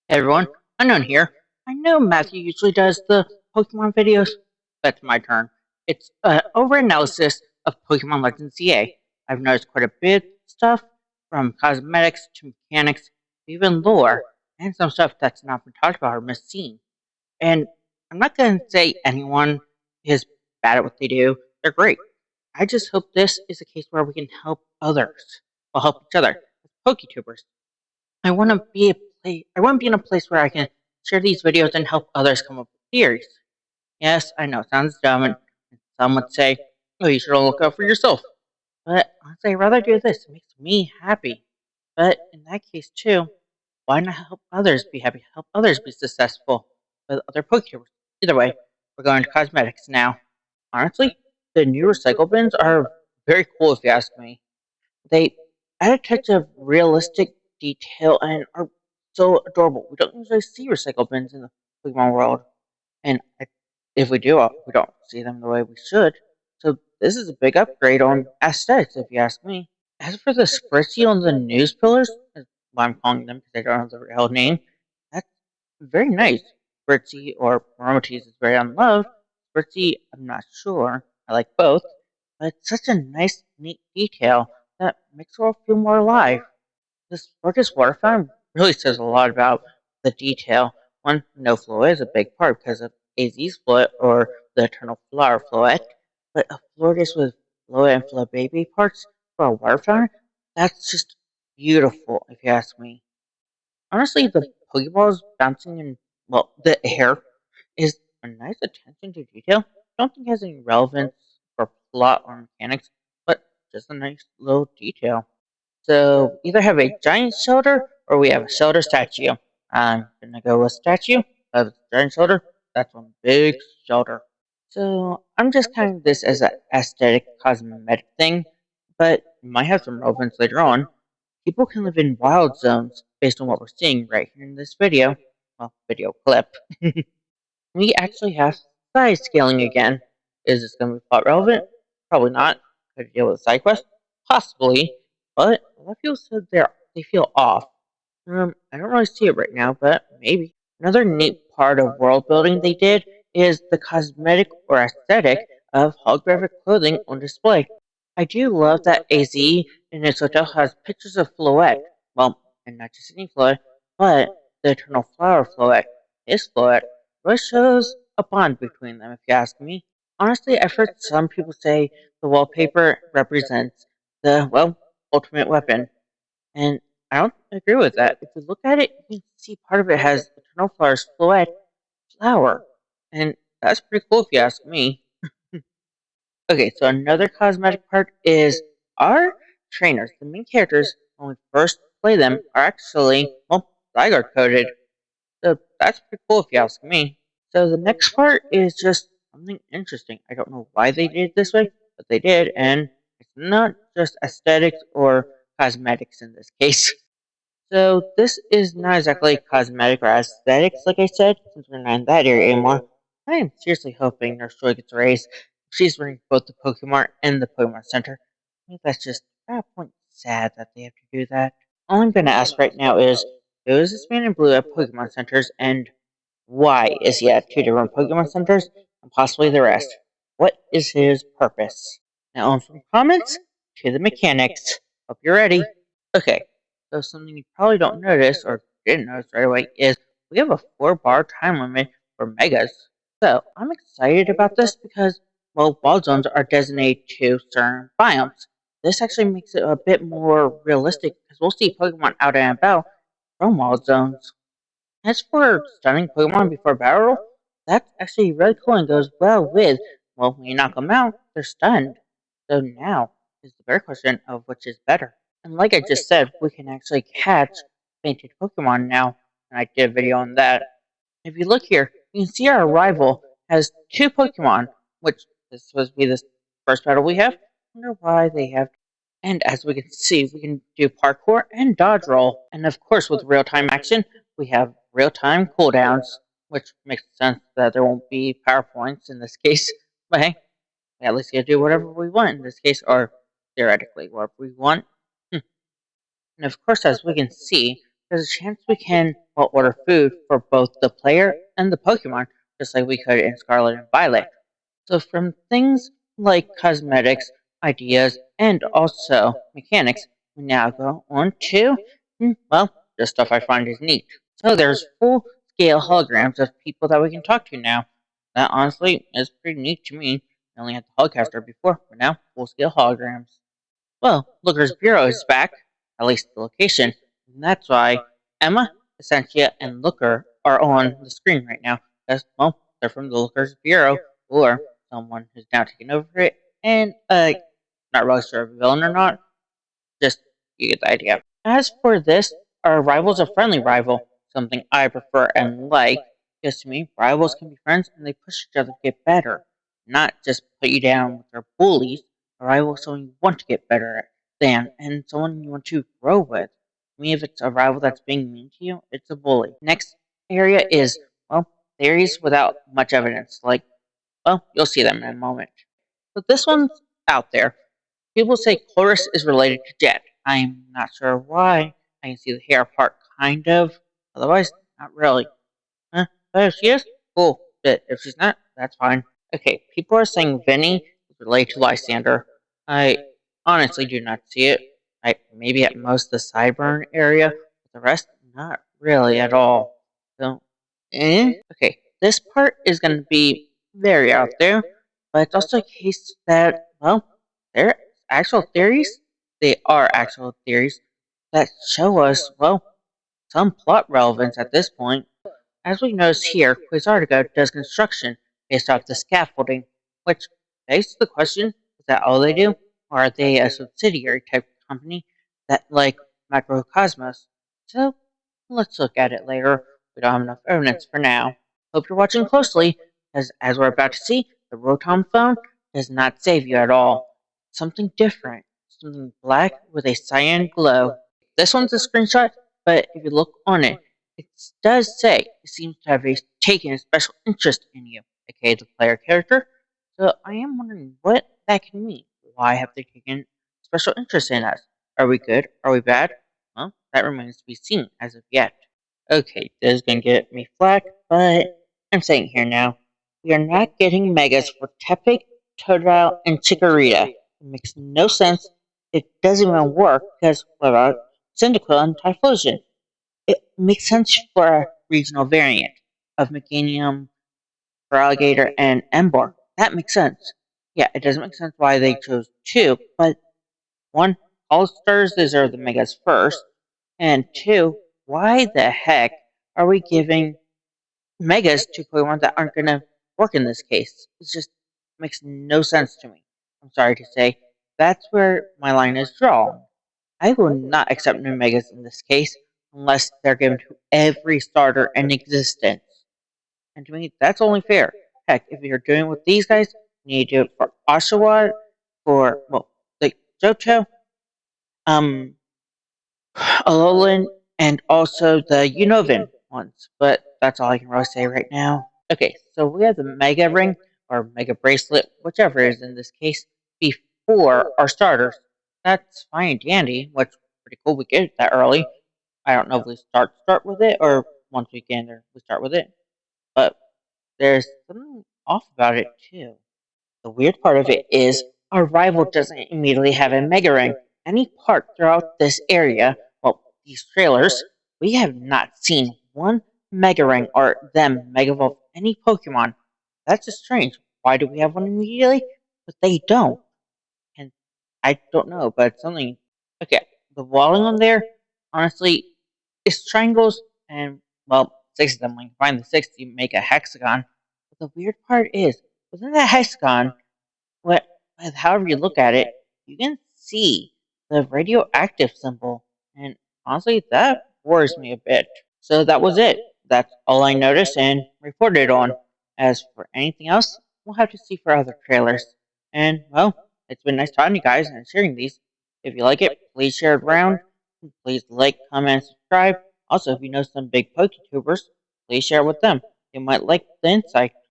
Hey everyone, Unknown here. I know Matthew usually does the Pokemon videos, but it's my turn. It's over analysis of Pokemon Legends CA. I've noticed quite a bit of stuff, from cosmetics to mechanics, even lore, and some stuff that's not been talked about or misseen. And I'm not going to say anyone is bad at what they do. They're great. I just hope this is a case where we can help others. We'll help each other. PokeTubers. I want to be in a place where I can share these videos and help others come up with theories. Yes, I know it sounds dumb, and some would say, "Oh, you should all look out for yourself." But honestly, I'd rather do this. It makes me happy. But in that case too, why not help others be happy? Help others be successful with other Pokeballs. Either way, we're going to cosmetics now. Honestly, the new recycle bins are very cool if you ask me. They add a touch of realistic detail and are so adorable. We don't usually see recycle bins in the Pokemon world, and if we do, we don't see them the way we should. So this is a big upgrade on aesthetics, if you ask me. As for the Spritzy on the news pillars, is what I'm calling them because they don't have the real name, that's very nice. Spritzy or Morotis is very unloved. Spritzy, I'm not sure. I like both, but it's such a nice, neat detail that makes the world feel more alive. This Fortress water fountain really says a lot about the detail. One, no flow is a big part because of AZ's floet or the Eternal Flower floet, but a Florges with floet and floet baby parts for a water fountain, that's just beautiful if you ask me. Honestly, the Pokeballs bouncing in, well, the air is a nice attention to detail. Don't think it has any relevance for plot or mechanics, but just a nice little detail. So either have a giant shoulder or we have a shoulder statue. I'm gonna go with statue of giant shoulder. That's one big shoulder. So I'm just counting this as an aesthetic cosmetic thing, but it might have some relevance later on. People can live in wild zones based on what we're seeing right here in this video. Well, video clip. We actually have size scaling again. Is this going to be plot relevant? Probably not. Could it deal with a side quest? Possibly. But a lot of people said they feel off. I don't really see it right now, but maybe. Another neat part of world building they did is the cosmetic or aesthetic of holographic clothing on display. I do love that AZ in its hotel has pictures of Floette. Well, and not just any Floette, but the Eternal Flower Floette. His Floette really shows a bond between them, if you ask me. Honestly, I've heard some people say the wallpaper represents the, well, ultimate weapon. And I don't agree with that. If you look at it, you can see part of it has Eternal Flower's Floette flower. And that's pretty cool if you ask me. Okay, so another cosmetic part is our trainers, the main characters, when we first play them, are actually, well, Zygarde coded. So that's pretty cool if you ask me. So the next part is just something interesting. I don't know why they did it this way, but they did, and it's not just aesthetics or cosmetics in this case. So this is not exactly cosmetic or aesthetics, like I said, since we're not in that area anymore. I am seriously hoping Nurse Joy gets raised. She's running both the Pokemon and the Pokemon Center. I think that's just at a point sad that they have to do that. All I'm gonna ask right now is, who is this man in blue at Pokemon Centers, and why is he at two different Pokemon Centers, and possibly the rest? What is his purpose? Now on from comments to the mechanics. Hope you're ready. Okay, so something you probably don't notice or didn't notice right away is we have a 4-bar time limit for megas. So I'm excited about this because, well, wild zones are designated to certain biomes. This actually makes it a bit more realistic because we'll see Pokemon out and about from wild zones. As for stunning Pokemon before battle, that's actually really cool and goes well with, well, when you knock them out, they're stunned. So now is the better question of which is better. And like I just said, we can actually catch fainted Pokemon now, and I did a video on that. If you look here, you can see our rival has 2 Pokemon, which is supposed to be the first battle we have. I wonder why they have. And as we can see, we can do parkour and dodge roll. And of course, with real-time action, we have real-time cooldowns, which makes sense that there won't be power points in this case. But hey, we at least get to do whatever we want in this case, or theoretically, whatever we want. And of course, as we can see, there's a chance we can order food for both the player and the Pokemon, just like we could in Scarlet and Violet. So from things like cosmetics, ideas, and also mechanics, we now go on to, the stuff I find is neat. So there's full-scale holograms of people that we can talk to now. That honestly is pretty neat to me. I only had the Holocaster before, but now full-scale holograms. Well, Looker's Bureau is back, at least the location, and that's why Emma, Essentia, and Looker are on the screen right now. Because, they're from the Looker's Bureau, or someone who's now taken over it, and, not really sure if a villain or not, just you get the idea. As for this, our rival's a friendly rival, something I prefer and like, because to me, rivals can be friends and they push each other to get better, not just put you down with their bullies. A rival is someone you want to get better at than, and someone you want to grow with. To me, if it's a rival that's being mean to you, it's a bully. Next area is, theories without much evidence, like, you'll see them in a moment. But this one's out there. People say Chloris is related to Jet. I'm not sure why. I can see the hair part, kind of. Otherwise, not really. If she is, cool. But if she's not, that's fine. Okay, people are saying Vinny is related to Lysander. I honestly do not see it. Maybe at most the sideburn area, but the rest, not really at all. So, Okay, this part is going to be very out there, but it's also a case that, there are actual theories. They are actual theories that show us, some plot relevance at this point. As we notice here, Quasartigo does construction based off the scaffolding, which begs the question, is that all they do? Or are they a subsidiary type company that like Macrocosmos? So let's look at it later. We don't have enough evidence for now. Hope you're watching closely, as we're about to see, the Rotom phone does not save you at all. Something different. Something black with a cyan glow. This one's a screenshot, but if you look on it, it does say it seems to have taken a special interest in you, aka the player character. So I am wondering what that can mean. Why have they taken special interest in us? Are we good? Are we bad? Well, that remains to be seen as of yet. Okay, this is gonna get me flack, but I'm saying here now. We are not getting megas for Tepig, Totodile, and Chikorita. It makes no sense. It doesn't even work because what about Cyndaquil and Typhlosion? It makes sense for a regional variant of Meganium, Feraligatr, and Ember. That makes sense. Yeah, it doesn't make sense why they chose two, but one, all stars deserve the megas first, and two, why the heck are we giving megas to Pokemon that aren't gonna work in this case? It just makes no sense to me. I'm sorry to say, that's where my line is drawn. I will not accept new megas in this case unless they're given to every starter in existence. And to me, that's only fair. Heck, if you're doing it with these guys, you need to do it for Oshawott, for, like Johto, um, Alolan, and also the Unova ones. But that's all I can really say right now. Okay, so we have the Mega Ring, or Mega Bracelet, whichever it is in this case, before our starters. That's fine and dandy, which is pretty cool we get it that early. I don't know if we start with it, or once we get in there, we start with it. But there's something off about it, too. The weird part of it is our rival doesn't immediately have a Mega Ring. Any part throughout this area, these trailers, we have not seen one Mega Ring or them Mega Evolve any Pokemon. That's just strange. Why do we have one immediately? But they don't. And I don't know, but something. Okay, the walling on there, honestly, is triangles, and, six of them. When you find the sixth, you make a hexagon. But the weird part is, within that hexagon, what, however you look at it, you can see the radioactive symbol, and honestly, that worries me a bit. So that was it. That's all I noticed and reported on. As for anything else, we'll have to see for other trailers. And, it's been nice talking to you guys and sharing these. If you like it, please share it around. Please like, comment, and subscribe. Also, if you know some big PokeTubers, please share it with them. They might like the insight.